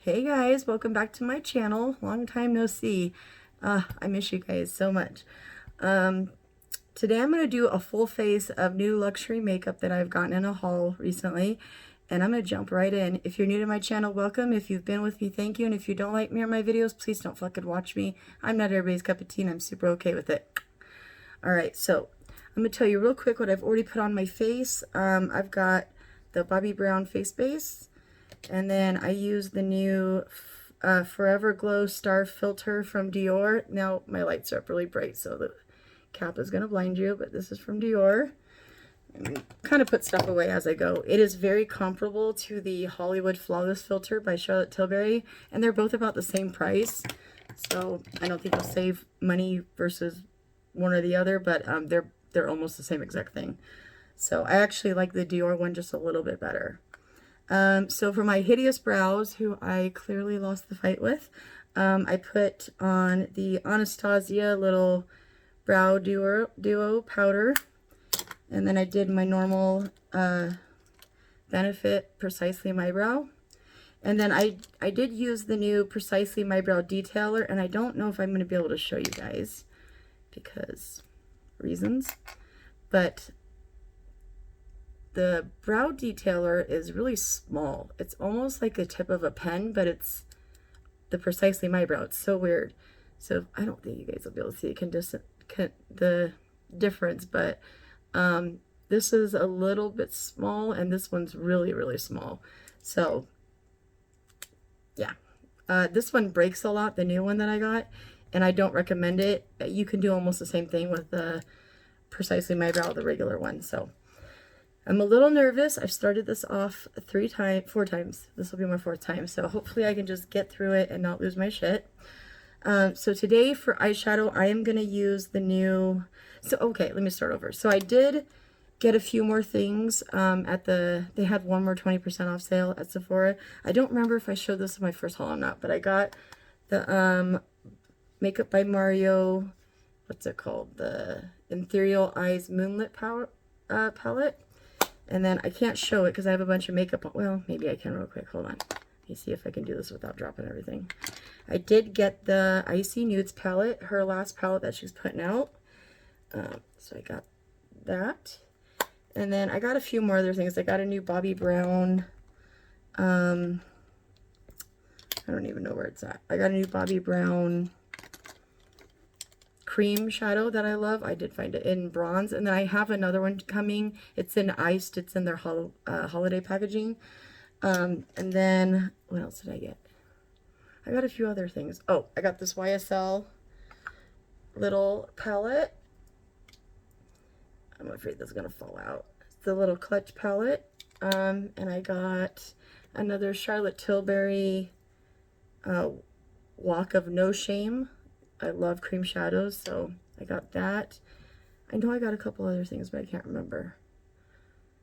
Hey guys, welcome back to my channel. Long time no see. I miss you guys so much. Um, Today I'm going to do a full face of new luxury makeup that I've gotten in a haul recently. And I'm going to jump right in. If you're new to my channel, welcome. If you've been with me, thank you. And if you don't like me or my videos, please don't fucking watch me. I'm not everybody's cup of tea and I'm super okay with it. Alright, so I'm going to tell you real quick what I've already put on my face. I've got the Bobbi Brown face base. And then I use the new Forever Glow Star Filter from Dior. Now, my lights are up really bright, so the cap is going to blind you, but this is from Dior. And kind of put stuff away as I go. It is very comparable to the Hollywood Flawless Filter by Charlotte Tilbury, and they're both about the same price. So I don't think you'll save money versus one or the other, but they're almost the same exact thing. So I actually like the Dior one just a little bit better. So for my hideous brows, who I clearly lost the fight with, I put on the Anastasia little brow duo powder, and then I did my normal Benefit Precisely My Brow, and then I did use the new Precisely My Brow detailer, and I don't know if I'm going to be able to show you guys because reasons, but the brow detailer is really small. It's almost like the tip of a pen, but it's the Precisely My Brow. It's so weird. So I don't think you guys will be able to see the difference, but this is a little bit small, and this one's really, really small. So yeah, this one breaks a lot, the new one that I got, and I don't recommend it. You can do almost the same thing with the Precisely My Brow, the regular one. So I'm a little nervous. I've started this off 4 times. This will be my 4th time. So hopefully I can just get through it and not lose my shit. So today for eyeshadow, I am going to use the new... So, okay, let me start over. So I did get a few more things they had one more 20% off sale at Sephora. I don't remember if I showed this in my first haul or not, but I got the Makeup by Mario, what's it called? The Ethereal Eyes Moonlit palette. And then I can't show it because I have a bunch of makeup on. Well, maybe I can real quick. Hold on. Let me see if I can do this without dropping everything. I did get the Icy Nudes palette, her last palette that she's putting out. So I got that. And then I got a few more other things. I got a new Bobbi Brown. I don't even know where it's at. I got a new Bobbi Brown cream shadow that I love. I did find it in bronze, and then I have another one coming. It's in iced. It's in their holiday packaging. And then what else did I get? I got a few other things. Oh, I got this YSL little palette. I'm afraid this is gonna fall out. It's the little clutch palette. And I got another Charlotte Tilbury Walk of No Shame. I love cream shadows, so I got that. I know I got a couple other things, but I can't remember.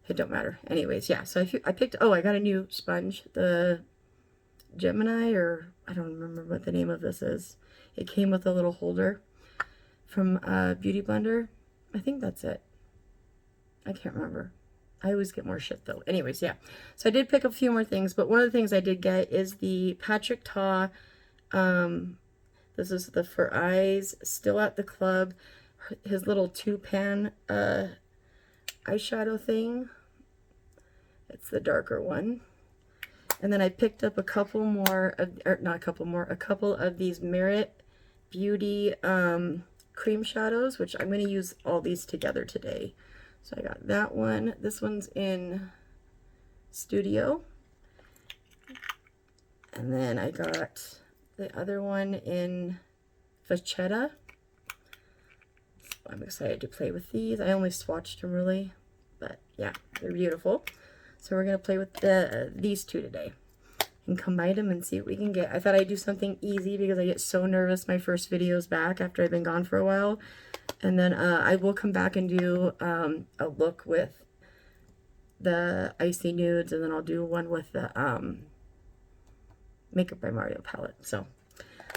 It don't matter. Anyways, yeah, so I picked, oh, I got a new sponge, the Gemini, or I don't remember what the name of this is. It came with a little holder from Beauty Blender. I think that's it. I can't remember. I always get more shit, though. Anyways, yeah. So I did pick up a few more things, but one of the things I did get is the Patrick Ta, this is the For Eyes Still at the Club, his little 2-pan eyeshadow thing. It's the darker one. And then I picked up a couple more of, or not a couple more, a couple of these Merit Beauty cream shadows, which I'm going to use all these together today. So I got that one. This one's in Studio. And then I got the other one in Vachetta. So I'm excited to play with these. I only swatched them really, but yeah, they're beautiful. So we're gonna play with these two today and combine them and see what we can get. I thought I'd do something easy because I get so nervous my first videos back after I've been gone for a while. And then I will come back and do a look with the Icy Nudes, and then I'll do one with the Makeup by Mario palette. So,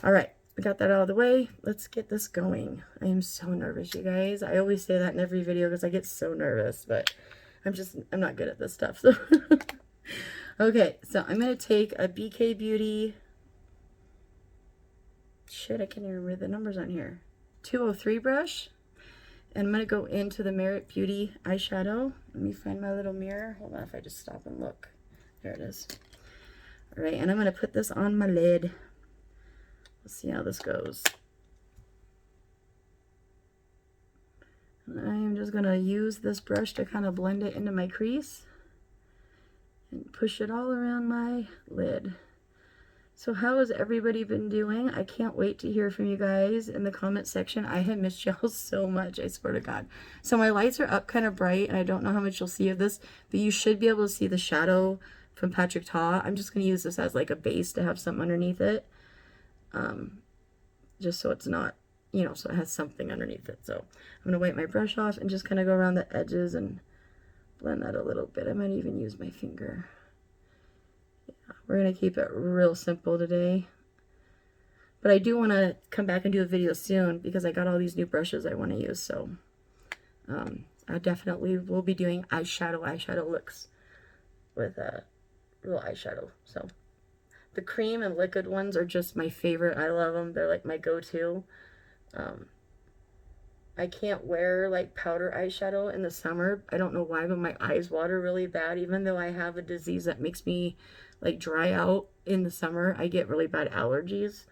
all right, we got that out of the way. Let's get this going. I am so nervous, you guys. I always say that in every video because I get so nervous, but I'm not good at this stuff. So Okay, so I'm going to take a BK Beauty. Shit, I can't even remember the numbers on here. 203 brush. And I'm going to go into the Merit Beauty eyeshadow. Let me find my little mirror. Hold on if I just stop and look. There it is. All right, and I'm going to put this on my lid. Let's see how this goes. And I'm just going to use this brush to kind of blend it into my crease. And push it all around my lid. So how has everybody been doing? I can't wait to hear from you guys in the comment section. I have missed y'all so much, I swear to God. So my lights are up kind of bright, and I don't know how much you'll see of this, but you should be able to see the shadow from Patrick Ta. I'm just going to use this as like a base to have something underneath it. Just so it's not, you know, so it has something underneath it. So I'm going to wipe my brush off and just kind of go around the edges and blend that a little bit. I might even use my finger. We're going to keep it real simple today. But I do want to come back and do a video soon because I got all these new brushes I want to use. So I definitely will be doing eyeshadow looks with real eyeshadow. So the cream and liquid ones are just my favorite. I love them. They're like my go-to. I can't wear like powder eyeshadow in the summer. I don't know why, but my eyes water really bad. Even though I have a disease that makes me like dry out in the summer, I get really bad allergies.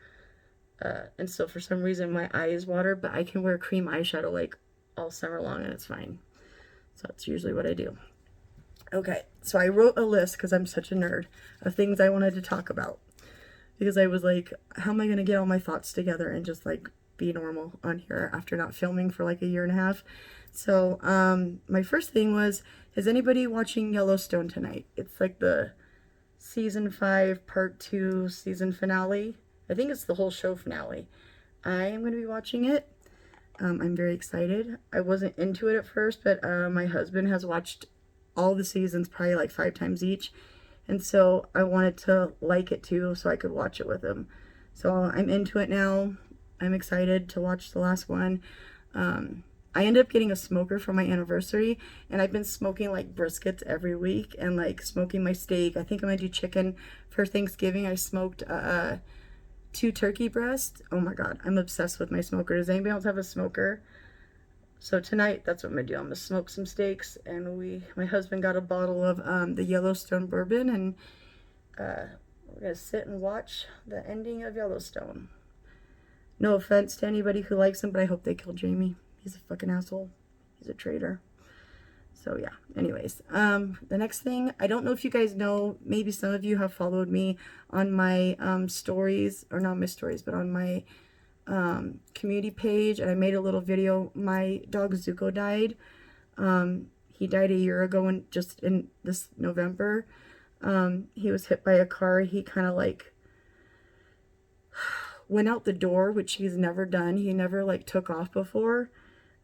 And so for some reason my eyes water, but I can wear cream eyeshadow like all summer long and it's fine. So that's usually what I do. Okay, so I wrote a list because I'm such a nerd of things I wanted to talk about. Because I was like, how am I going to get all my thoughts together and just like be normal on here after not filming for like a year and a half. So my first thing was, is anybody watching Yellowstone tonight? It's like the season 5 part 2 season finale. I think it's the whole show finale. I am going to be watching it. I'm very excited. I wasn't into it at first, but my husband has watched all the seasons probably like 5 times each, and so I wanted to like it too so I could watch it with him. So I'm into it now. I'm excited to watch the last one. I ended up getting a smoker for my anniversary, and I've been smoking like briskets every week and like smoking my steak. I think I'm gonna do chicken for Thanksgiving. I smoked 2 turkey breasts. Oh my God, I'm obsessed with my smoker. Does anybody else have a smoker? So tonight, that's what I'm gonna do. I'm gonna smoke some steaks, and my husband got a bottle of the Yellowstone bourbon, and we're gonna sit and watch the ending of Yellowstone. No offense to anybody who likes him, but I hope they kill Jamie. He's a fucking asshole. He's a traitor. So yeah, anyways. The next thing, I don't know if you guys know, maybe some of you have followed me on my stories, or not my stories, but on my community page, and I made a little video. My dog Zuko died. He died a year ago, and just in this November. He was hit by a car. He kind of like went out the door, which he's never done. He never like took off before.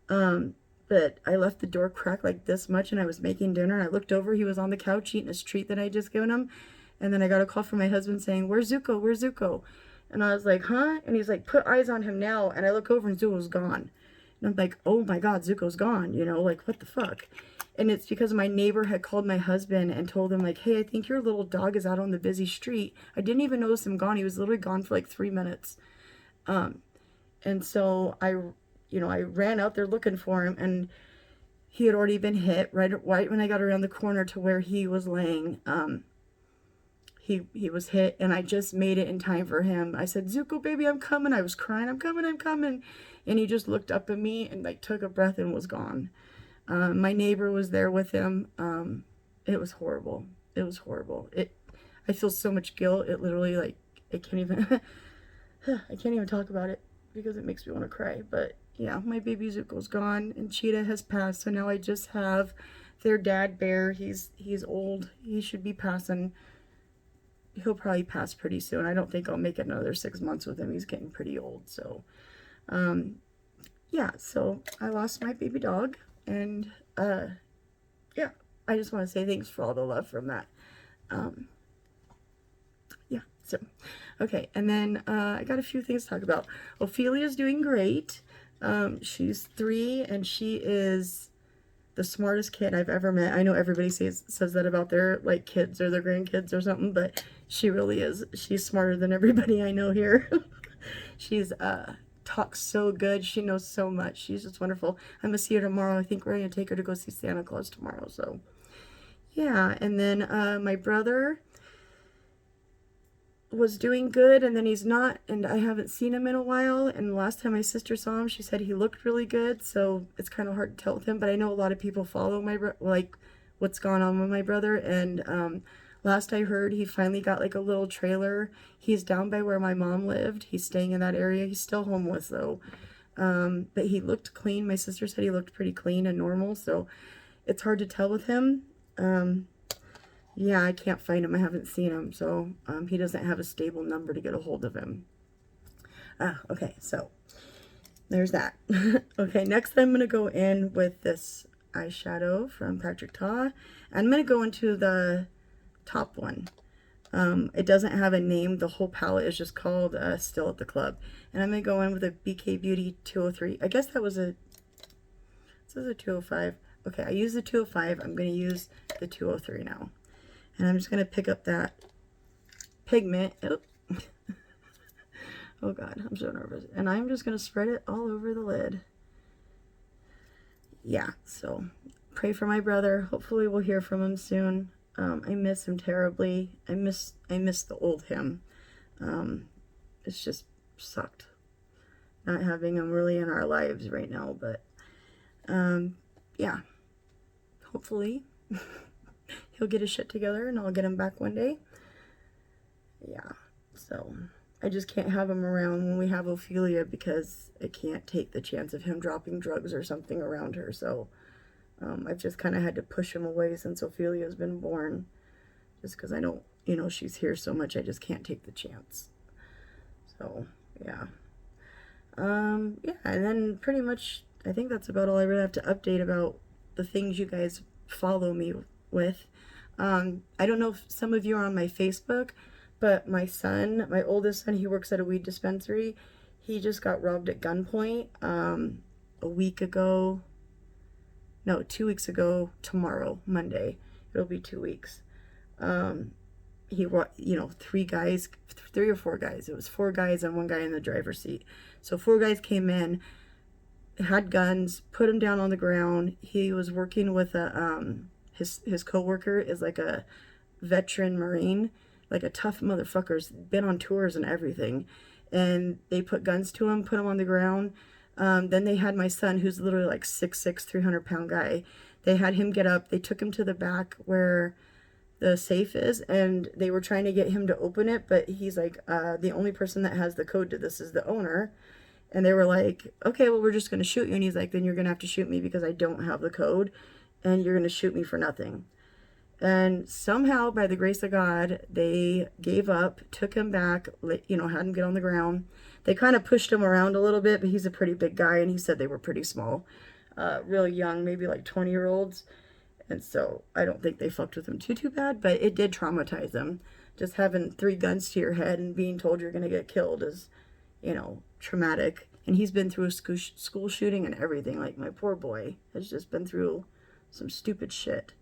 But I left the door cracked like this much, and I was making dinner, and I looked over. He was on the couch eating his treat that I just given him. And then I got a call from my husband saying, "Where's Zuko? Where's Zuko?" And I was like, "Huh?" And he's like, "Put eyes on him now." And I look over and Zuko's gone. And I'm like, "Oh my God, Zuko's gone." You know, like what the fuck? And it's because my neighbor had called my husband and told him like, "Hey, I think your little dog is out on the busy street." I didn't even notice him gone. He was literally gone for like 3 minutes. And so I ran out there looking for him, and he had already been hit right when I got around the corner to where he was laying. He was hit, and I just made it in time for him. I said, "Zuko, baby, I'm coming." I was crying, "I'm coming, I'm coming." And he just looked up at me and like took a breath and was gone. My neighbor was there with him. It was horrible. It was horrible. I feel so much guilt. It literally like, I can't even, I can't even talk about it because it makes me want to cry. But yeah, my baby Zuko's gone, and Cheetah has passed. So now I just have their dad, Bear. He's old. He should be passing. He'll probably pass pretty soon. I don't think I'll make it another 6 months with him. He's getting pretty old. So, yeah. So I lost my baby dog, and yeah, I just want to say thanks for all the love from that. Yeah. So, okay, and then I got a few things to talk about. Ophelia's doing great. She's 3, and she is the smartest kid I've ever met. I know everybody says that about their like kids or their grandkids or something, but she really is. She's smarter than everybody I know here. She's talks so good. She knows so much. She's just wonderful. I'm gonna see her tomorrow. I think we're gonna take her to go see Santa Claus tomorrow. So yeah, and then my brother was doing good, and then he's not, and I haven't seen him in a while. And the last time my sister saw him, she said he looked really good, so it's kind of hard to tell with him. But I know a lot of people follow like what's going on with my brother, and last I heard, he finally got like a little trailer. He's down by where my mom lived. He's staying in that area. He's still homeless though, but he looked clean. My sister said he looked pretty clean and normal, so it's hard to tell with him. Yeah, I can't find him. I haven't seen him, so he doesn't have a stable number to get a hold of him. Okay, so there's that. Okay, next I'm going to go in with this eyeshadow from Patrick Ta. I'm going to go into the top one. It doesn't have a name. The whole palette is just called Still at the Club. And I'm going to go in with a BK Beauty 203. I guess that was this is a 205. Okay, I used the 205. I'm going to use the 203 now. And I'm just going to pick up that pigment. Oh. Oh God, I'm so nervous. And I'm just going to spread it all over the lid. Yeah, so pray for my brother. Hopefully we'll hear from him soon. I miss him terribly. I miss the old him. It's just sucked not having him really in our lives right now. But yeah, hopefully he'll get his shit together and I'll get him back one day. Yeah, so I just can't have him around when we have Ophelia because I can't take the chance of him dropping drugs or something around her. So I've just kind of had to push him away since Ophelia's been born. Just because I don't, she's here so much, I just can't take the chance. So, yeah. Yeah, and then pretty much, I think that's about all I really have to update about the things you guys follow me with. I don't know if some of you are on my Facebook, but my son, my oldest son, he works at a weed dispensary. He just got robbed at gunpoint a week ago. No, 2 weeks ago tomorrow, Monday. It'll be 2 weeks. He, 3 or 4 guys. It was 4 guys and 1 guy in the driver's seat. So 4 guys came in, had guns, put him down on the ground. He was working with his coworker is like a veteran Marine, like a tough motherfucker's been on tours and everything. And they put guns to him, put him on the ground. Then they had my son, who's literally like 6'6", 300-pound guy. They had him get up. They took him to the back where the safe is, and they were trying to get him to open it, but he's like, the only person that has the code to this is the owner. And they were like, okay, well, we're just going to shoot you. And he's like, then you're going to have to shoot me because I don't have the code, and you're going to shoot me for nothing. And somehow, by the grace of God, they gave up, took him back, had him get on the ground. They kind of pushed him around a little bit, but he's a pretty big guy, and he said they were pretty small, really young, maybe like 20-year-olds. And so I don't think they fucked with him too bad, but it did traumatize him. Just having 3 guns to your head and being told you're going to get killed is, traumatic. And he's been through a school shooting and everything. Like, my poor boy has just been through some stupid shit.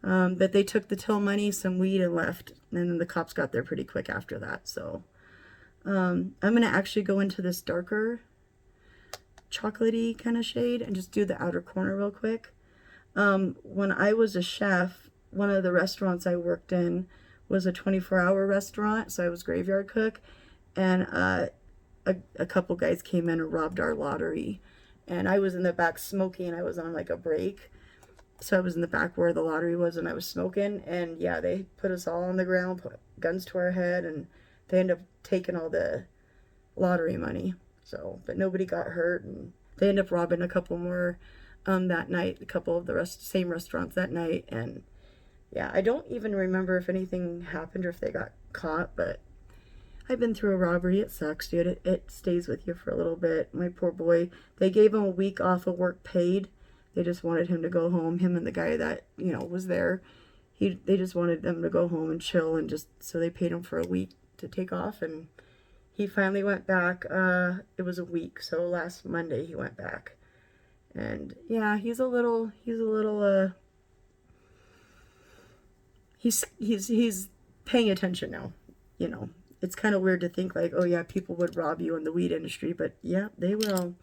But they took the till money, some weed, and left. And then the cops got there pretty quick after that. So I'm going to actually go into this darker chocolatey kind of shade and just do the outer corner real quick. When I was a chef, one of the restaurants I worked in was a 24-hour restaurant, so I was graveyard cook, and a couple guys came in and robbed our lottery, and I was in the back smoking. I was on like a break, so I was in the back where the lottery was, and I was smoking, and yeah, they put us all on the ground, put guns to our head, and they ended up taking all the lottery money. So, but nobody got hurt, and they ended up robbing a couple more that night, a couple of the same restaurants that night. And yeah, I don't even remember if anything happened or if they got caught, but I've been through a robbery. It sucks, dude. It stays with you for a little bit. My poor boy, they gave him a week off of work paid. They just wanted him to go home, him and the guy that was there. They just wanted them to go home and chill, and just so they paid him for a week to take off, and he finally went back. It was a week, so last Monday he went back. And yeah, he's paying attention now, you know. It's kind of weird to think like, oh yeah, people would rob you in the weed industry, but yeah, they will.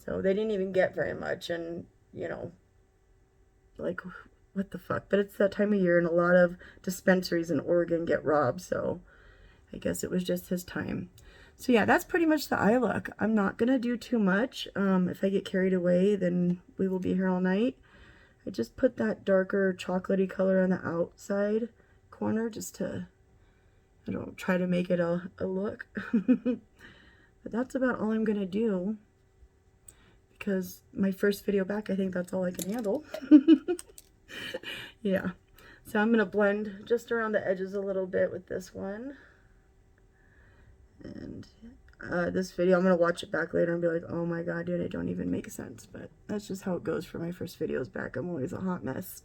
So they didn't even get very much, and you know, like what the fuck? But it's that time of year, and a lot of dispensaries in Oregon get robbed, so I guess it was just his time. So yeah, that's pretty much the eye look. I'm not gonna do too much. If I get carried away, then we will be here all night. I just put that darker chocolatey color on the outside corner just to, I don't try to make it a look. But that's about all I'm gonna do because my first video back, I think that's all I can handle. Yeah. So I'm gonna blend just around the edges a little bit with this one. And this video, I'm going to watch it back later and be like, oh my god, dude, it don't even make sense. But that's just how it goes for my first videos back. I'm always a hot mess.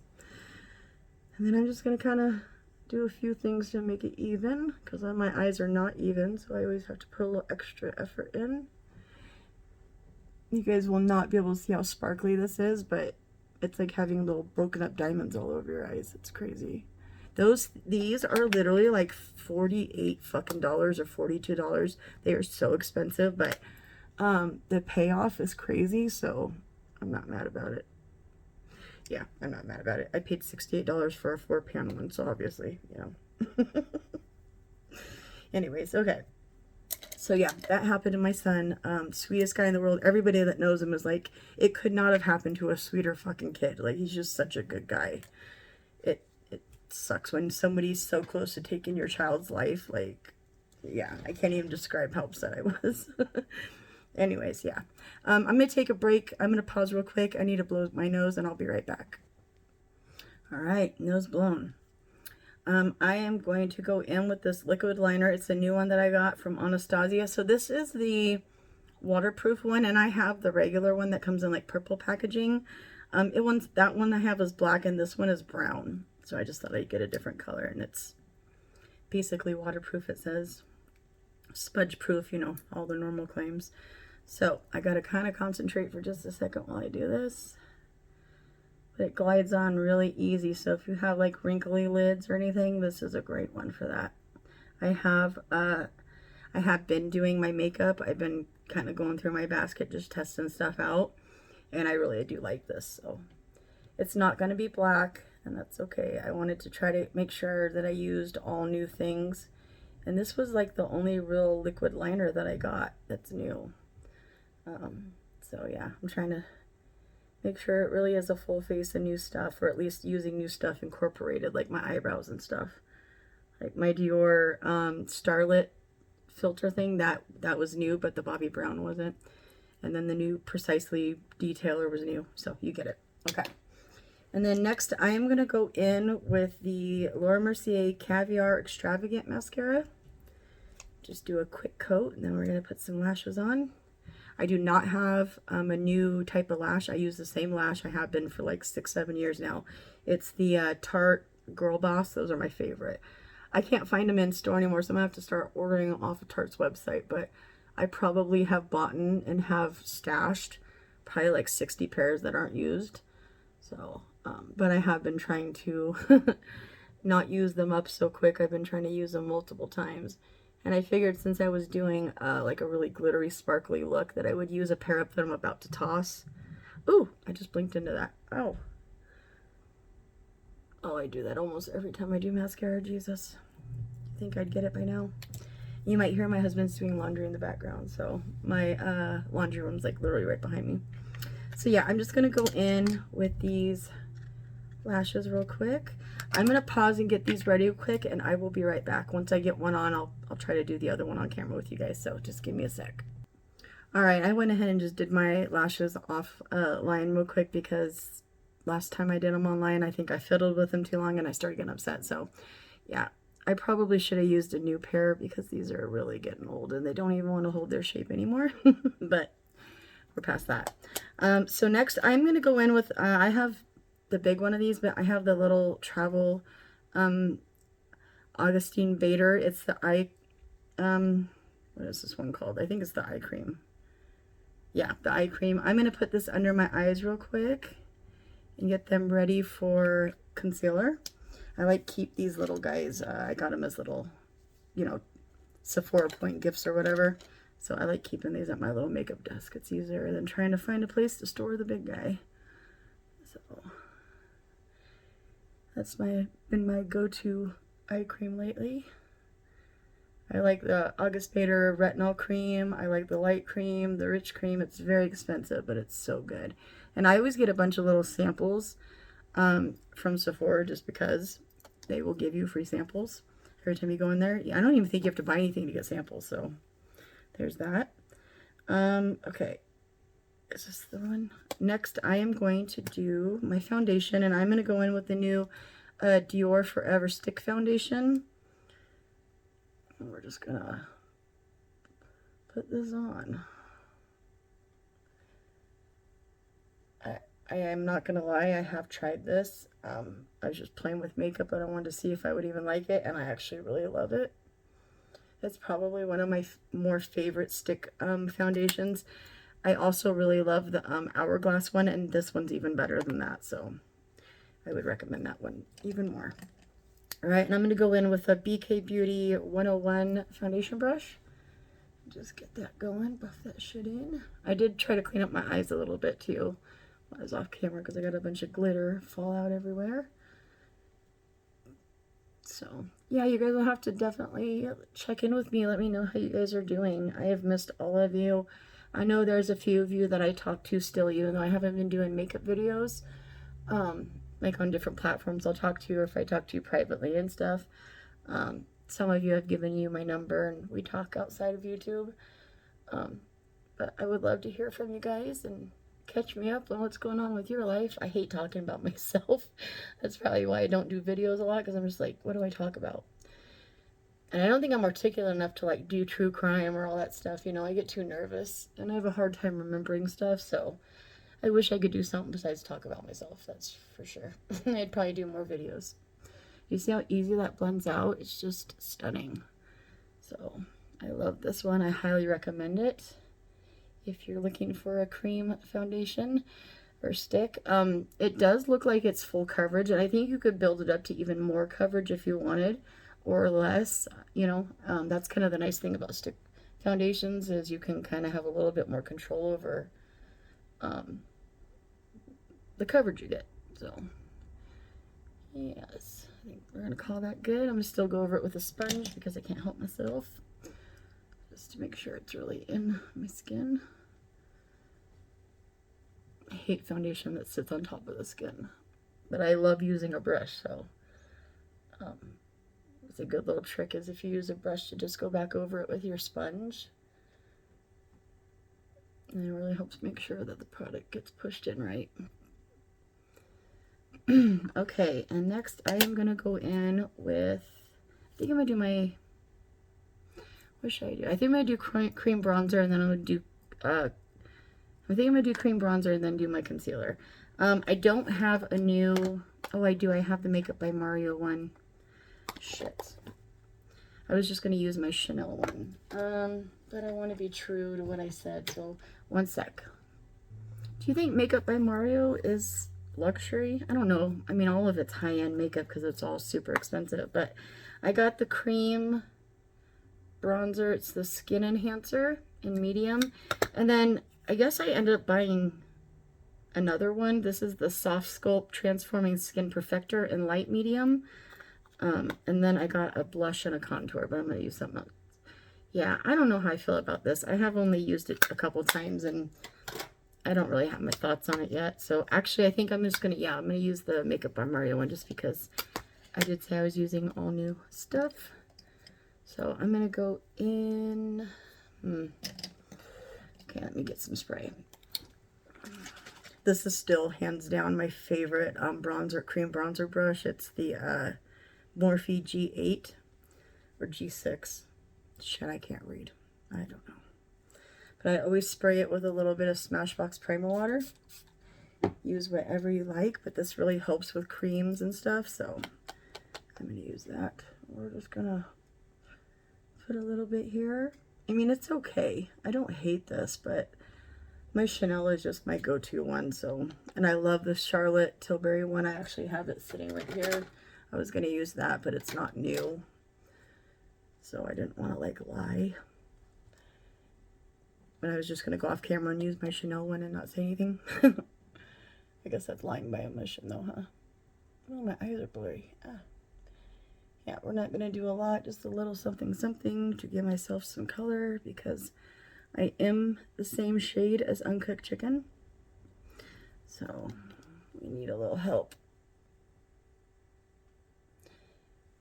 And then I'm just going to kind of do a few things to make it even, because my eyes are not even, so I always have to put a little extra effort in. You guys will not be able to see how sparkly this is, but it's like having little broken up diamonds all over your eyes. It's crazy. These are literally like $48 fucking dollars or $42. They are so expensive, but the payoff is crazy, so I'm not mad about it. Yeah, I'm not mad about it. I paid $68 for a 4-panel one, so obviously, you know. Anyways, okay. So yeah, that happened to my son. Sweetest guy in the world. Everybody that knows him is like, it could not have happened to a sweeter fucking kid. Like, he's just such a good guy. It sucks when somebody's so close to taking your child's life. Like, yeah, I can't even describe how upset I was. Anyways, yeah. I'm going to take a break. I'm going to pause real quick. I need to blow my nose and I'll be right back. All right, nose blown. I am going to go in with this liquid liner. It's a new one that I got from Anastasia. So this is the waterproof one, and I have the regular one that comes in like purple packaging. That one I have is black, and this one is brown. So I just thought I'd get a different color, and it's basically waterproof. It says smudge proof, you know, all the normal claims. So I got to kind of concentrate for just a second while I do this. But it glides on really easy. So if you have like wrinkly lids or anything, this is a great one for that. I have been doing my makeup. I've been kind of going through my basket, just testing stuff out. And I really do like this. So it's not going to be black, and that's okay. I wanted to try to make sure that I used all new things. And this was like the only real liquid liner that I got that's new. So yeah, I'm trying to make sure it really is a full face of new stuff, or at least using new stuff incorporated, like my eyebrows and stuff. Like my Dior Starlit filter thing, that was new, but the Bobbi Brown wasn't. And then the new Precisely detailer was new, so you get it. Okay. And then next, I am going to go in with the Laura Mercier Caviar Extravagant Mascara. Just do a quick coat, and then we're going to put some lashes on. I do not have a new type of lash. I use the same lash I have been for like 6-7 years now. It's the Tarte Girl Boss. Those are my favorite. I can't find them in store anymore, so I'm going to have to start ordering them off of Tarte's website. But I probably have bought and have stashed probably like 60 pairs that aren't used. So, but I have been trying to not use them up so quick. I've been trying to use them multiple times. And I figured since I was doing like a really glittery, sparkly look that I would use a pair up that I'm about to toss. Ooh, I just blinked into that. Oh. Oh, I do that almost every time I do mascara, Jesus. I think I'd get it by now. You might hear my husband's doing laundry in the background, so my laundry room's like literally right behind me. So yeah, I'm just going to go in with these lashes real quick. I'm going to pause and get these ready quick, and I will be right back. Once I get one on, I'll try to do the other one on camera with you guys, so just give me a sec. Alright, I went ahead and just did my lashes off line real quick because last time I did them online, I think I fiddled with them too long and I started getting upset. So yeah, I probably should have used a new pair because these are really getting old and they don't even want to hold their shape anymore. But we're past that. So next I'm going to go in with, I have the big one of these, but I have the little travel Augustine Bader. It's the eye, what is this one called? I think it's the eye cream. yeah, the eye cream. I'm going to put this under my eyes real quick and get them ready for concealer. I like keep these little guys. I got them as little, you know, Sephora point gifts or whatever. So I like keeping these at my little makeup desk. It's easier than trying to find a place to store the big guy. So that's been my go-to eye cream lately. I like the August Bader retinol cream. I like the light cream, the rich cream. It's very expensive, but it's so good. And I always get a bunch of little samples from Sephora just because they will give you free samples every time you go in there. I don't even think you have to buy anything to get samples, so there's that. Okay, is this the one? Next, I am going to do my foundation, and I'm going to go in with the new Dior Forever Stick Foundation. And we're just gonna put this on. I am not gonna lie, I have tried this. I was just playing with makeup, but I wanted to see if I would even like it, and I actually really love it. It's probably one of my more favorite stick foundations. I also really love the Hourglass one, and this one's even better than that, so I would recommend that one even more. All right, and I'm going to go in with a BK Beauty 101 foundation brush. Just get that going, buff that shit in. I did try to clean up my eyes a little bit too when I was off camera because I got a bunch of glitter fall out everywhere. So, yeah, you guys will have to definitely check in with me. Let me know how you guys are doing. I have missed all of you. I know there's a few of you that I talk to still, even though I haven't been doing makeup videos. Like on different platforms I'll talk to you, or if I talk to you privately and stuff. Some of you have given you my number and we talk outside of YouTube. But I would love to hear from you guys and catch me up on what's going on with your life. I hate talking about myself. That's probably why I don't do videos a lot, because I'm just like, what do I talk about? And I don't think I'm articulate enough to like do true crime or all that stuff. You know, I get too nervous and I have a hard time remembering stuff, so I wish I could do something besides talk about myself, that's for sure. I'd probably do more videos. You see how easy that blends out? It's just stunning. So, I love this one. I highly recommend it if you're looking for a cream foundation or stick. It does look like it's full coverage, and I think you could build it up to even more coverage if you wanted, or less. You know, that's kind of the nice thing about stick foundations, is you can kind of have a little bit more control over the coverage you get. So yes, I think we're gonna call that good. I'm gonna still go over it with a sponge because I can't help myself, just to make sure it's really in my skin. I hate foundation that sits on top of the skin, but I love using a brush, so it's a good little trick is if you use a brush to just go back over it with your sponge. And it really helps make sure that the product gets pushed in right. Okay, and next I am going to go in with, I think I'm going to do my, what should I do? I think I'm going to do cream bronzer, and then I'm going to do, I think I'm going to do cream bronzer and then do my concealer. I don't have a new, oh I do, I have the Makeup by Mario one. Shit. I was just going to use my Chanel one. But I want to be true to what I said, so one sec. Do you think Makeup by Mario is luxury? I don't know. I mean, all of it's high-end makeup because it's all super expensive, but I got the cream bronzer. It's the Skin Enhancer in medium, and then I guess I ended up buying another one. This is the Soft Sculpt Transforming Skin Perfector in light medium, and then I got a blush and a contour, but I'm going to use something else. Yeah, I don't know how I feel about this. I have only used it a couple times, and I don't really have my thoughts on it yet. So actually, I think I'm just going to, yeah, I'm going to use the Makeup by Mario one just because I did say I was using all new stuff. So I'm going to go in, okay, let me get some spray. This is still hands down my favorite bronzer, cream bronzer brush. It's the Morphe G8 or G6. Shit, I can't read. I don't know. But I always spray it with a little bit of Smashbox Primer Water. Use whatever you like, but this really helps with creams and stuff, so I'm going to use that. We're just going to put a little bit here. I mean, it's okay. I don't hate this, but My Chanel is just my go-to one, so, and I love the Charlotte Tilbury one. I actually have it sitting right here. I was going to use that, but it's not new, so I didn't want to, like, lie. But I was just going to go off camera and use my Chanel one and not say anything. I guess that's lying by omission, though, huh? Oh, my eyes are blurry. Ah. Yeah, we're not going to do a lot, just a little something something to give myself some color, because I am the same shade as Uncooked Chicken, so we need a little help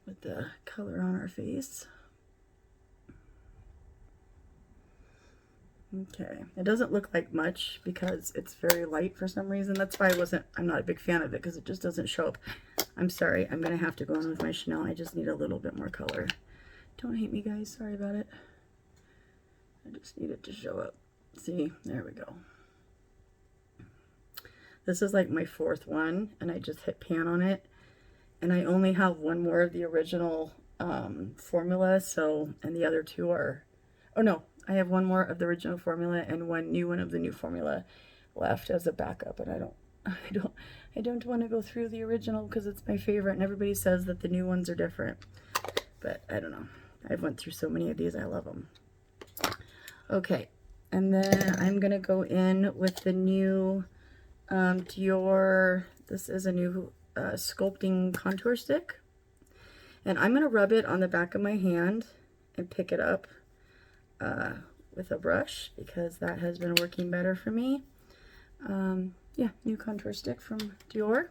with the color on our face. Okay, it doesn't look like much because it's very light for some reason. That's why I'm not a big fan of it, because it just doesn't show up. I'm sorry, I'm gonna have to go in with my Chanel. I just need a little bit more color. Don't hate me, guys, sorry about it. I just need it to show up. See, there we go. This is like my 4th one, and I just hit pan on it. And I only have one more of the original formula, so, and the other 2 are, oh no, I have one more of the original formula and one new one of the new formula left as a backup, and I don't want to go through the original because it's my favorite, and everybody says that the new ones are different, but I don't know. I've went through so many of these, I love them. Okay, and then I'm gonna go in with the new Dior, this is a new sculpting contour stick, and I'm gonna rub it on the back of my hand and pick it up with a brush, because that has been working better for me. Yeah, new contour stick from Dior.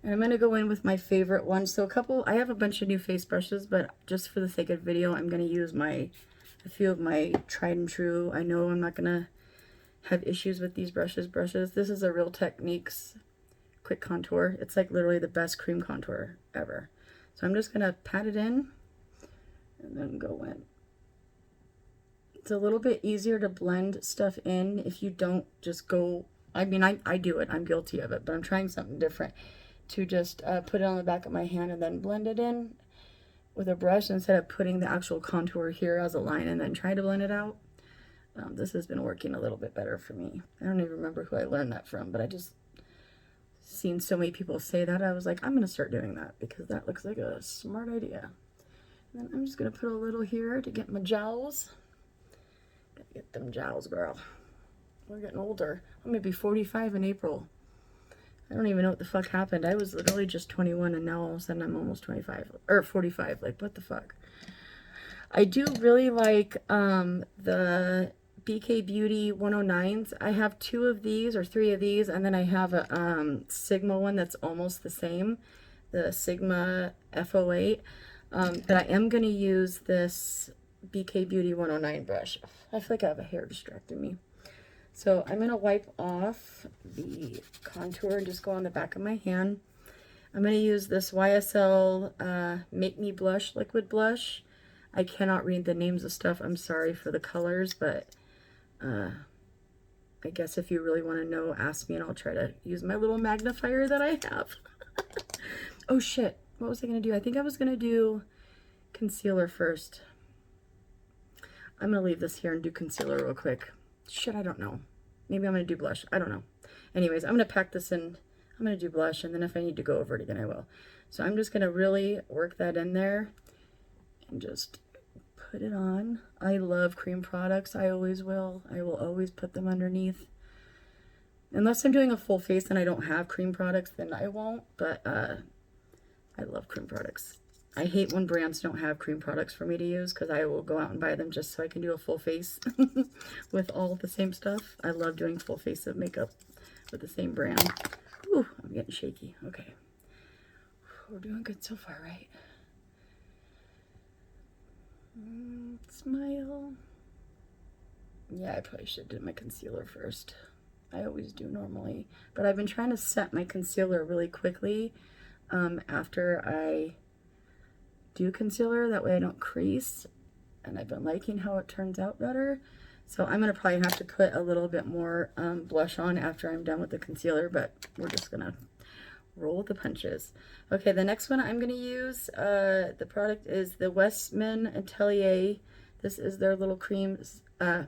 And I'm going to go in with my favorite one. So I have a bunch of new face brushes, but just for the sake of video, I'm going to use a few of my tried and true. I know I'm not going to have issues with these brushes. This is a Real Techniques Quick Contour. It's like literally the best cream contour ever. So I'm just going to pat it in and then go in. It's a little bit easier to blend stuff in if you don't just go, I mean, I do it, I'm guilty of it, but I'm trying something different, to just put it on the back of my hand and then blend it in with a brush instead of putting the actual contour here as a line and then try to blend it out. This has been working a little bit better for me. I don't even remember who I learned that from, but I just seen so many people say that. I was like, I'm going to start doing that because that looks like a smart idea. And then I'm just going to put a little here to get my jowls. Gotta get them jowls, girl. We're getting older. I'm gonna be 45 in April. I don't even know what the fuck happened. I was literally just 21, and now all of a sudden I'm almost 25 or 45. Like, what the fuck? I do really like the BK Beauty 109s. I have 2 of these or 3 of these, and then I have a Sigma one that's almost the same, the Sigma FO8. But I am gonna use this BK Beauty 109 brush. I feel like I have a hair distracting me. So I'm going to wipe off the contour and just go on the back of my hand. I'm going to use this YSL Make Me Blush liquid blush. I cannot read the names of stuff. I'm sorry for the colors, but I guess if you really want to know, ask me and I'll try to use my little magnifier that I have. Oh shit, what was I going to do? I think I was going to do concealer first. I'm going to leave this here and do concealer real quick. Shit, I don't know. Maybe I'm going to do blush. I don't know. Anyways, I'm going to pack this in. I'm going to do blush, and then if I need to go over it again, I will. So I'm just going to really work that in there and just put it on. I love cream products. I always will. I will always put them underneath. Unless I'm doing a full face and I don't have cream products, then I won't. But I love cream products. I hate when brands don't have cream products for me to use, because I will go out and buy them just so I can do a full face with all the same stuff. I love doing full face of makeup with the same brand. Ooh, I'm getting shaky. Okay. We're doing good so far, right? Smile. Yeah, I probably should do my concealer first. I always do normally. But I've been trying to set my concealer really quickly after I do concealer, that way I don't crease, and I've been liking how it turns out better. So I'm gonna probably have to put a little bit more blush on after I'm done with the concealer, but we're just gonna roll with the punches. Okay, the next one I'm gonna use, the product is the Westman Atelier. This is their little cream.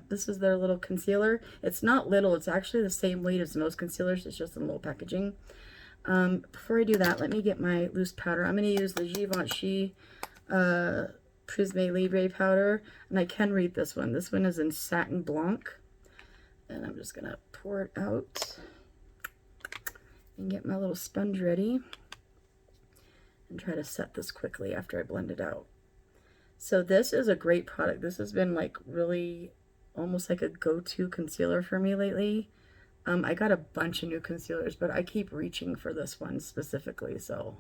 This is their little concealer. It's not little. It's actually the same weight as most concealers. It's just in little packaging. Before I do that, let me get my loose powder. I'm going to use the Givenchy Prisme Libre powder. And I can read this one. This one is in Satin Blanc. And I'm just going to pour it out and get my little sponge ready. And try to set this quickly after I blend it out. So this is a great product. This has been like really almost like a go-to concealer for me lately. I got a bunch of new concealers, but I keep reaching for this one specifically. So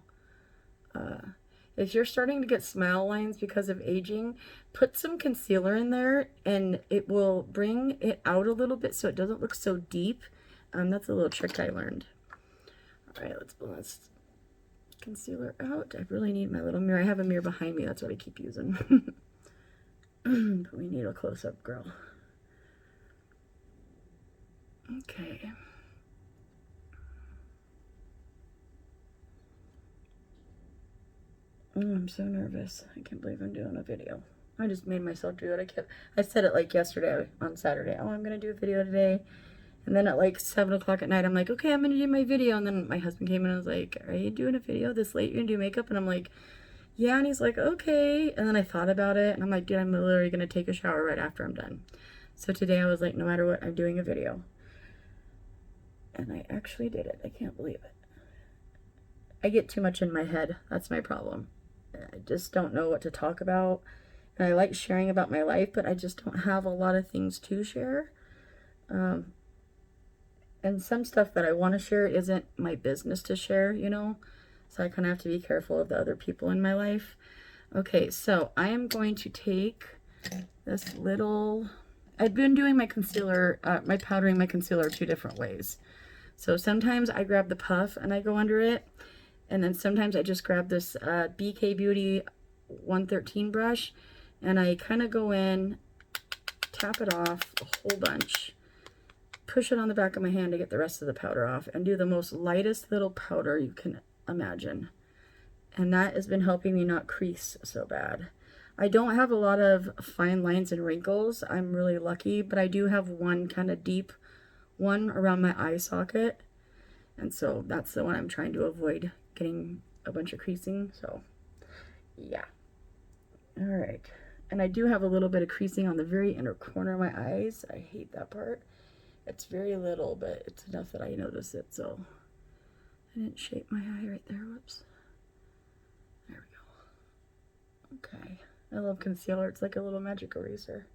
if you're starting to get smile lines because of aging, put some concealer in there and it will bring it out a little bit so it doesn't look so deep. That's a little trick I learned. All right, let's blend this concealer out. I really need my little mirror. I have a mirror behind me. That's what I keep using. But we need a close-up, girl. Okay. Oh, I'm so nervous. I can't believe I'm doing a video. I just made myself do it. I said it like yesterday on Saturday. Oh, I'm going to do a video today. And then at like 7 o'clock at night, I'm like, okay, I'm going to do my video. And then my husband came in and was like, are you doing a video this late? You're going to do makeup? And I'm like, yeah. And he's like, okay. And then I thought about it. And I'm like, dude, I'm literally going to take a shower right after I'm done. So today I was like, no matter what, I'm doing a video. And I actually did it. I can't believe it. I get too much in my head. That's my problem. I just don't know what to talk about. And I like sharing about my life, but I just don't have a lot of things to share. And some stuff that I want to share isn't my business to share, you know? So I kind of have to be careful of the other people in my life. Okay, so I am going to take this little... I've been doing my concealer, my powdering my concealer 2 different ways. So sometimes I grab the puff and I go under it. And then sometimes I just grab this BK Beauty 113 brush. And I kind of go in, tap it off a whole bunch. Push it on the back of my hand to get the rest of the powder off. And do the most lightest little powder you can imagine. And that has been helping me not crease so bad. I don't have a lot of fine lines and wrinkles. I'm really lucky, but I do have one kind of deep one around my eye socket. And so that's the one I'm trying to avoid getting a bunch of creasing. So yeah. All right. And I do have a little bit of creasing on the very inner corner of my eyes. I hate that part. It's very little, but it's enough that I notice it. So I didn't shape my eye right there. Whoops. There we go. Okay. I love concealer. It's like a little magic eraser.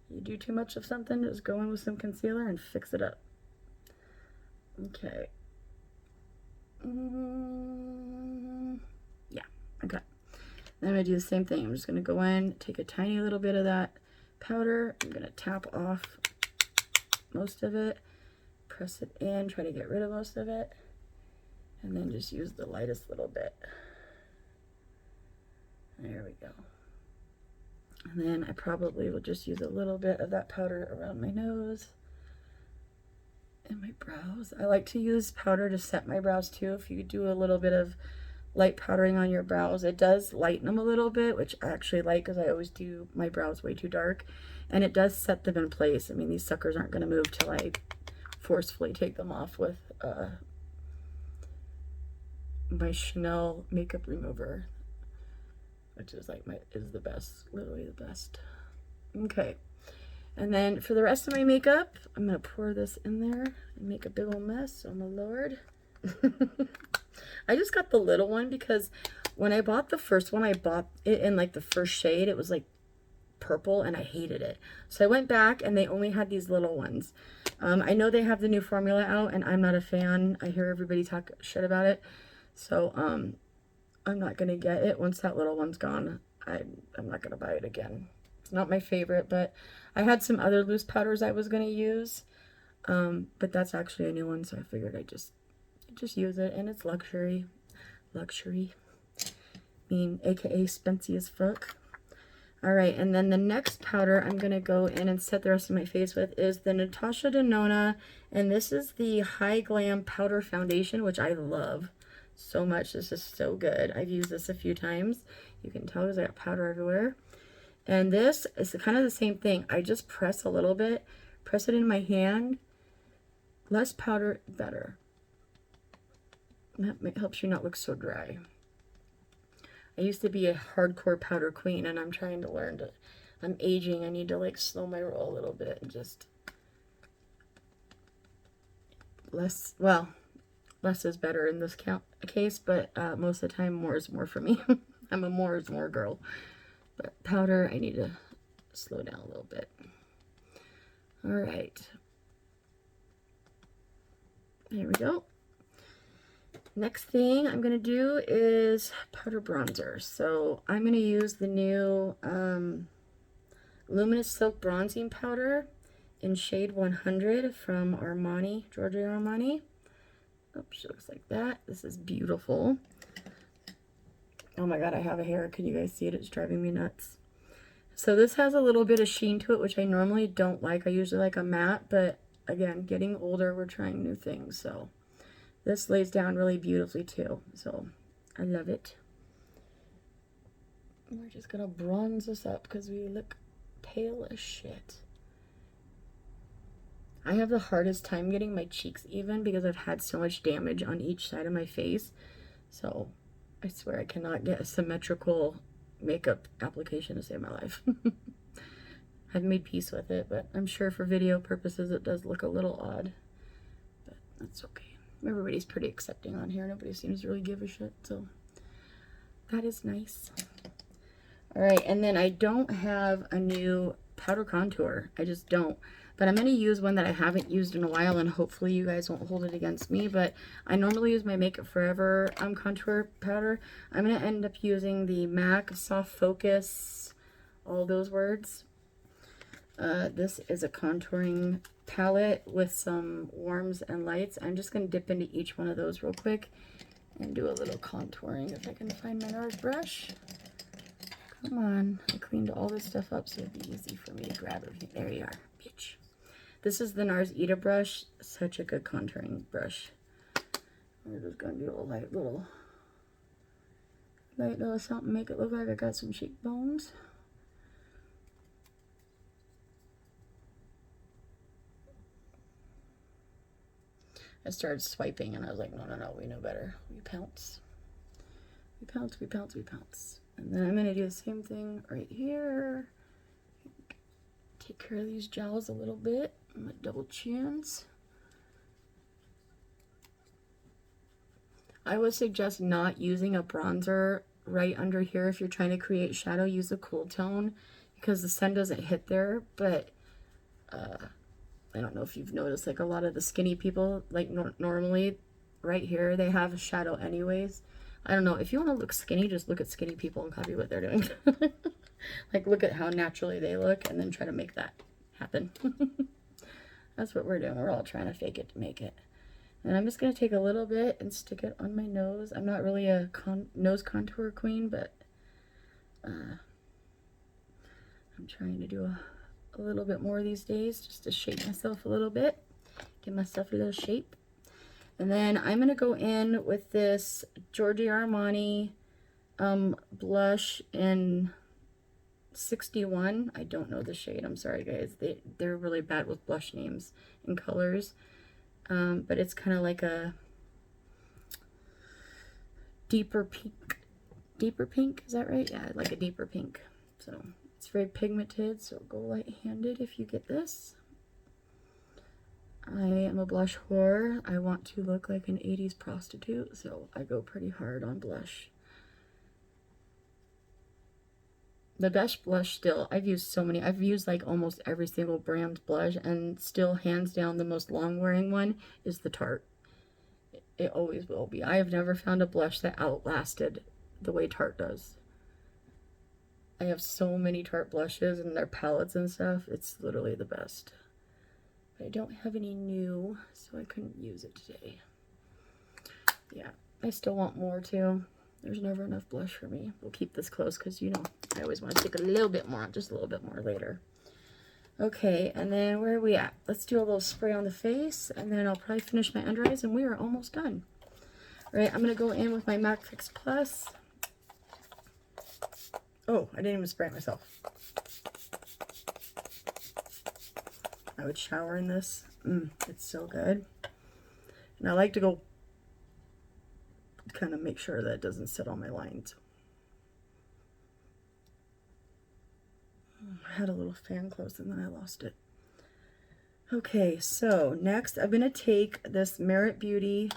You do too much of something, just go in with some concealer and fix it up. Okay. Yeah, okay. Then I'm going to do the same thing. I'm just going to go in, take a tiny little bit of that powder. I'm going to tap off most of it, press it in, try to get rid of most of it, and then just use the lightest little bit. There we go. And then I probably will just use a little bit of that powder around my nose and my brows. I like to use powder to set my brows too. If you do a little bit of light powdering on your brows, it does lighten them a little bit, which I actually like because I always do my brows way too dark. And it does set them in place. I mean, these suckers aren't going to move till I forcefully take them off with my Chanel makeup remover, which is like is the best, literally the best. Okay, and then for the rest of my makeup, I'm gonna pour this in there and make a big old mess. Oh my lord. I just got the little one because when I bought the first one, I bought it in like the first shade. It was like purple and I hated it. So I went back and they only had these little ones. I know they have the new formula out and I'm not a fan. I hear everybody talk shit about it. So I'm not going to get it. Once that little one's gone, I'm not going to buy it again. It's not my favorite, but I had some other loose powders I was going to use. But that's actually a new one, so I figured I'd just use it, and it's luxury. Luxury. I mean, aka spency as fuck. Alright, and then the next powder I'm going to go in and set the rest of my face with is the Natasha Denona, and this is the High Glam Powder Foundation, which I love so much. This is so good. I've used this a few times. You can tell because I got powder everywhere. And this is kind of the same thing. I just press a little bit, press it in my hand. Less powder, better. That helps you not look so dry. I used to be a hardcore powder queen, and I'm trying to learn to, I'm aging. I need to like slow my roll a little bit and just less, well, less is better in this case, but most of the time more is more for me. I'm a more is more girl. But powder, I need to slow down a little bit. All right. There we go. Next thing I'm going to do is powder bronzer. So I'm going to use the new Luminous Silk Bronzing Powder in shade 100 from Armani, Giorgio Armani. Oops, looks like that. This is beautiful. Oh my god, I have a hair. Can you guys see it? It's driving me nuts. So this has a little bit of sheen to it, which I normally don't like. I usually like a matte, but again, getting older, we're trying new things. So this lays down really beautifully too. So I love it. We're just gonna bronze this up because we look pale as shit. I have the hardest time getting my cheeks even because I've had so much damage on each side of my face. So I swear I cannot get a symmetrical makeup application to save my life. I've made peace with it, but I'm sure for video purposes it does look a little odd. But that's okay. Everybody's pretty accepting on here. Nobody seems to really give a shit, so that is nice. All right, and then I don't have a new powder contour. I just don't. But I'm going to use one that I haven't used in a while, and hopefully you guys won't hold it against me. But I normally use my Makeup Forever contour powder. I'm going to end up using the MAC Soft Focus, all those words. This is a contouring palette with some warms and lights. I'm just going to dip into each one of those real quick and do a little contouring if I can find my NARS brush. Come on. I cleaned all this stuff up so it'd be easy for me to grab everything. There you are, bitch. This is the NARS Ita brush. Such a good contouring brush. We're just going to do a light little something, make it look like I got some cheekbones. I started swiping and I was like, no, no, no, we know better. We pounce. We pounce, we pounce, we pounce. And then I'm going to do the same thing right here. Take care of these jowls a little bit. My double chins. I would suggest not using a bronzer right under here if you're trying to create shadow. Use a cool tone because the sun doesn't hit there, but I don't know if you've noticed, like a lot of the skinny people, like normally right here, they have a shadow anyways. I don't know. If you want to look skinny, just look at skinny people and copy what they're doing. Like, look at how naturally they look and then try to make that happen. That's what we're doing. We're all trying to fake it to make it. And I'm just going to take a little bit and stick it on my nose. I'm not really a nose contour queen, but I'm trying to do a little bit more these days just to shape myself a little bit. Give myself a little shape. And then I'm going to go in with this Giorgio Armani blush in 61. I don't know the shade. I'm sorry, guys. They're really bad with blush names and colors. But it's kind of like a deeper pink. Deeper pink, is that right? Yeah, like a deeper pink. So it's very pigmented, so go light-handed if you get this. I am a blush whore. I want to look like an 80s prostitute, so I go pretty hard on blush. The best blush still, I've used so many. I've used like almost every single brand's blush, and still hands down the most long-wearing one is the Tarte. It always will be. I have never found a blush that outlasted the way Tarte does. I have so many Tarte blushes and their palettes and stuff. It's literally the best. But I don't have any new, so I couldn't use it today. Yeah, I still want more too. There's never enough blush for me. We'll keep this close because, you know, I always want to stick a little bit more, just a little bit more later. Okay, and then where are we at? Let's do a little spray on the face, and then I'll probably finish my under eyes, and we are almost done. All right, I'm going to go in with my MAC Fix Plus. Oh, I didn't even spray it myself. I would shower in this. It's so good. And I like to go kind of make sure that it doesn't sit on my lines. I had a little fan close and then I lost it. Okay, so next I'm going to take this Merit Beauty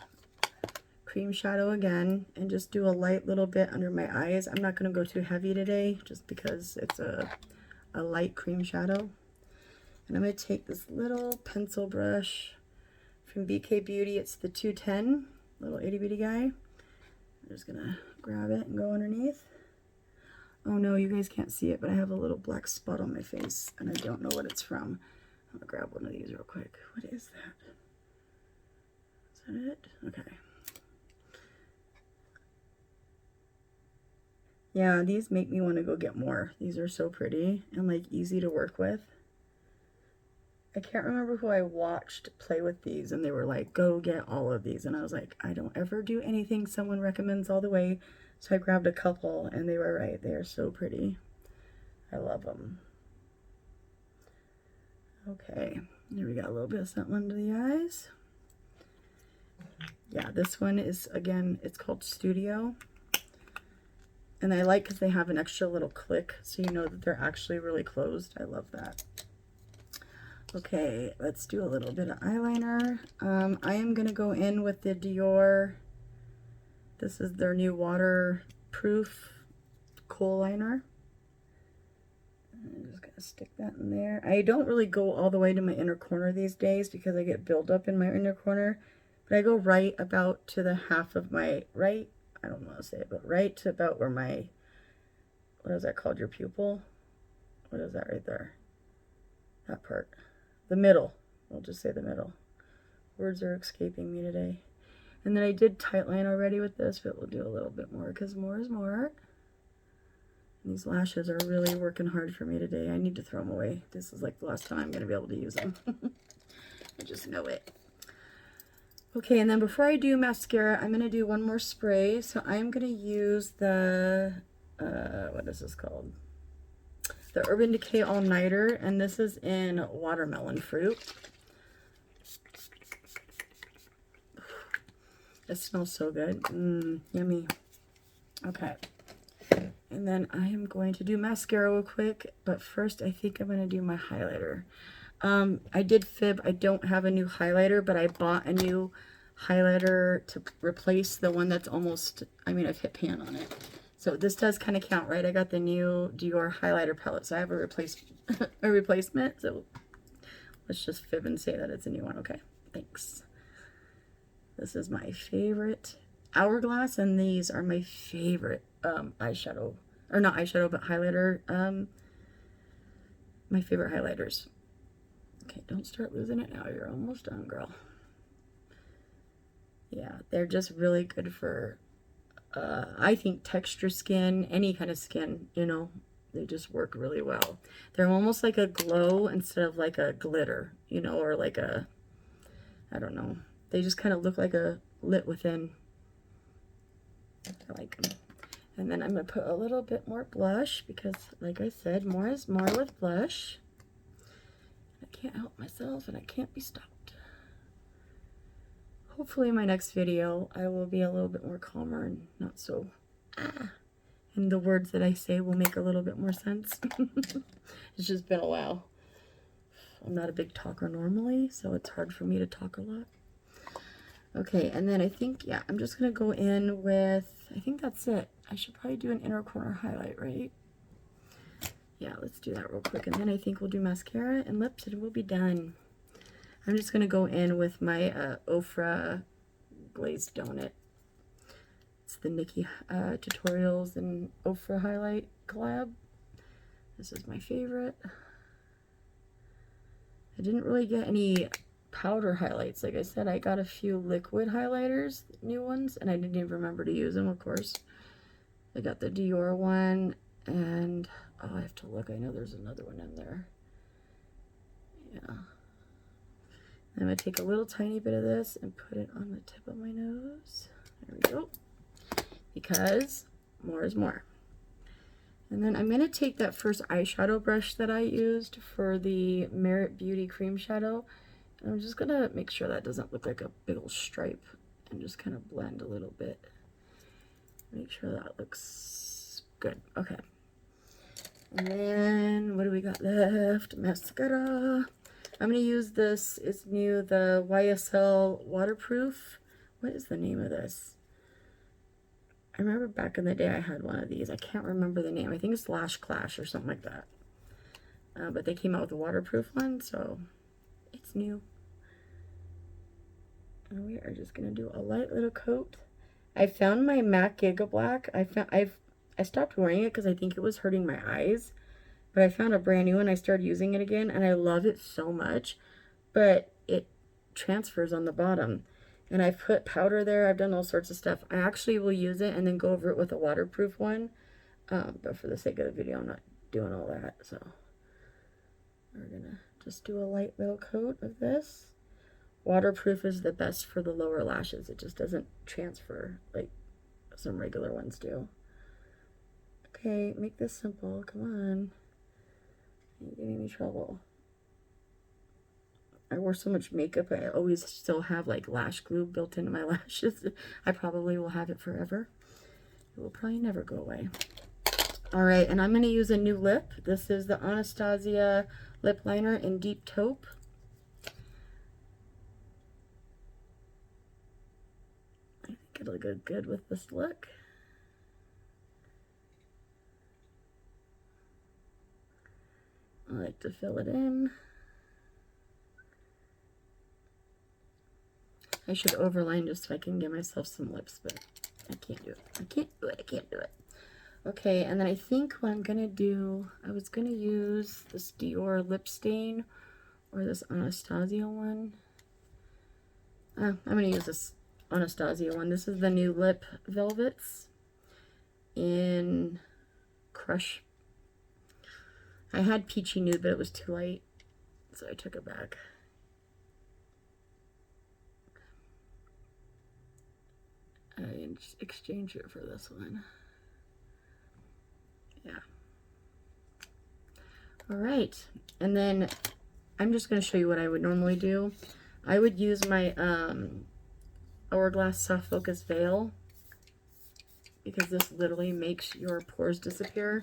cream shadow again and just do a light little bit under my eyes. I'm not going to go too heavy today just because it's a light cream shadow. And I'm going to take this little pencil brush from BK Beauty. It's the 210, little itty bitty guy. I'm just going to grab it and go underneath. Oh no, you guys can't see it, but I have a little black spot on my face and I don't know what it's from. I'm gonna grab one of these real quick. What is that? Is that it? Okay. Yeah, these make me want to go get more. These are so pretty and like easy to work with. I can't remember who I watched play with these and they were like, go get all of these. And I was like, I don't ever do anything someone recommends all the way. So I grabbed a couple and they were right. They are so pretty. I love them. Okay, here we got a little bit of something under the eyes. Yeah, this one is, again, it's called Studio. And I like because they have an extra little click so you know that they're actually really closed. I love that. Okay, let's do a little bit of eyeliner. I am going to go in with the Dior. This is their new waterproof kohl liner. I'm just going to stick that in there. I don't really go all the way to my inner corner these days because I get buildup in my inner corner. But I go right about to the half of my, right, I don't know how to say it, but right to about where my, what is that called, your pupil? What is that right there? That part. The middle. We'll just say the middle. Words are escaping me today. And then I did tightline already with this, but we'll do a little bit more because more is more. These lashes are really working hard for me today. I need to throw them away. This is like the last time I'm going to be able to use them. I just know it. Okay, and then before I do mascara, I'm going to do one more spray. So I'm going to use the, what is this called? The Urban Decay All Nighter, and this is in watermelon fruit. It smells so good. Yummy. Okay. And then I am going to do mascara real quick, but first I think I'm going to do my highlighter. I did fib. I don't have a new highlighter, but I bought a new highlighter to replace the one that's almost, I mean, I've hit pan on it. So this does kind of count, right? I got the new Dior highlighter palette, so I have a replacement. So let's just fib and say that it's a new one. Okay, thanks. This is my favorite Hourglass, and these are my favorite eyeshadow, or not eyeshadow, but highlighter, my favorite highlighters. Okay, don't start losing it now. You're almost done, girl. Yeah, they're just really good for, I think, texture skin, any kind of skin, you know, they just work really well. They're almost like a glow instead of like a glitter, you know, or like a, I don't know. They just kind of look like a lit within. I like them. And then I'm going to put a little bit more blush because, like I said, more is more with blush. I can't help myself and I can't be stopped. Hopefully in my next video, I will be a little bit more calmer and not so, and the words that I say will make a little bit more sense. It's just been a while. I'm not a big talker normally, so it's hard for me to talk a lot. Okay, and then I think, yeah, I'm just going to go in with, I think that's it. I should probably do an inner corner highlight, right? Yeah, let's do that real quick. And then I think we'll do mascara and lips and we'll be done. I'm just going to go in with my Ofra Glazed Donut. It's the Nikki Tutorials and Ofra Highlight collab. This is my favorite. I didn't really get any powder highlights. Like I said, I got a few liquid highlighters, new ones, and I didn't even remember to use them, of course. I got the Dior one, and oh, I have to look. I know there's another one in there. Yeah. I'm going to take a little tiny bit of this and put it on the tip of my nose. There we go. Because more is more. And then I'm going to take that first eyeshadow brush that I used for the Merit Beauty Cream Shadow. And I'm just going to make sure that doesn't look like a big old stripe. And just kind of blend a little bit. Make sure that looks good. Okay. And then, what do we got left? Mascara. I'm going to use this. It's new, the YSL Waterproof. What is the name of this? I remember back in the day I had one of these. I can't remember the name. I think it's Lash Clash or something like that. But they came out with a waterproof one, so it's new. And we are just going to do a light little coat. I found my MAC Giga Black. I stopped wearing it because I think it was hurting my eyes. But I found a brand new one. I started using it again, and I love it so much. But it transfers on the bottom. And I've put powder there. I've done all sorts of stuff. I actually will use it and then go over it with a waterproof one. But for the sake of the video, I'm not doing all that. So we're going to just do a light little coat of this. Waterproof is the best for the lower lashes. It just doesn't transfer like some regular ones do. Okay, make this simple. Come on. You're giving me trouble. I wore so much makeup, I always still have like lash glue built into my lashes. I probably will have it forever. It will probably never go away. All right, and I'm going to use a new lip. This is the Anastasia lip liner in Deep Taupe. I think it'll go good with this look. I like to fill it in. I should overline just so I can give myself some lips, but I can't do it. I can't do it. Okay, and then I think what I'm going to do, I was going to use this Dior lip stain or this Anastasia one. I'm going to use this Anastasia one. This is the new Lip Velvets in Crush. I had Peachy Nude, but it was too light, so I took it back. I exchange it for this one. Yeah. All right. And then I'm just going to show you what I would normally do. I would use my Hourglass Soft Focus Veil because this literally makes your pores disappear.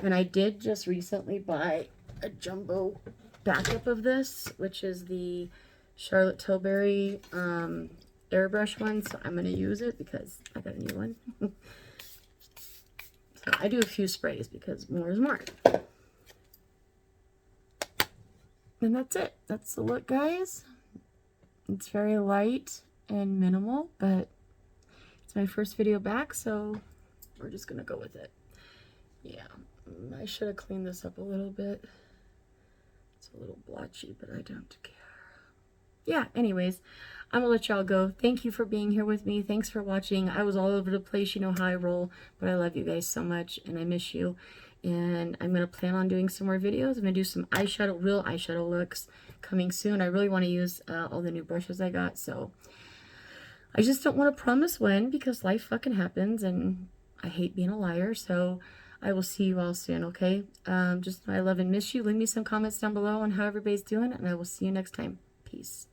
And I did just recently buy a jumbo backup of this, which is the Charlotte Tilbury airbrush one, so I'm going to use it because I got a new one. So I do a few sprays because more is more. And that's it. That's the look, guys. It's very light and minimal, but it's my first video back, so we're just going to go with it. Yeah, I should have cleaned this up a little bit. It's a little blotchy, but I don't care. Yeah, anyways, I'm gonna let y'all go. Thank you for being here with me. Thanks for watching. I was all over the place, you know how I roll, but I love you guys so much and I miss you. And I'm gonna plan on doing some more videos. I'm gonna do some eyeshadow, real eyeshadow looks coming soon. I really want to use all the new brushes I got, so I just don't want to promise when because life fucking happens and I hate being a liar. So I will see you all soon, okay? Just know I love and miss you. Leave me some comments down below on how everybody's doing, and I will see you next time. Peace.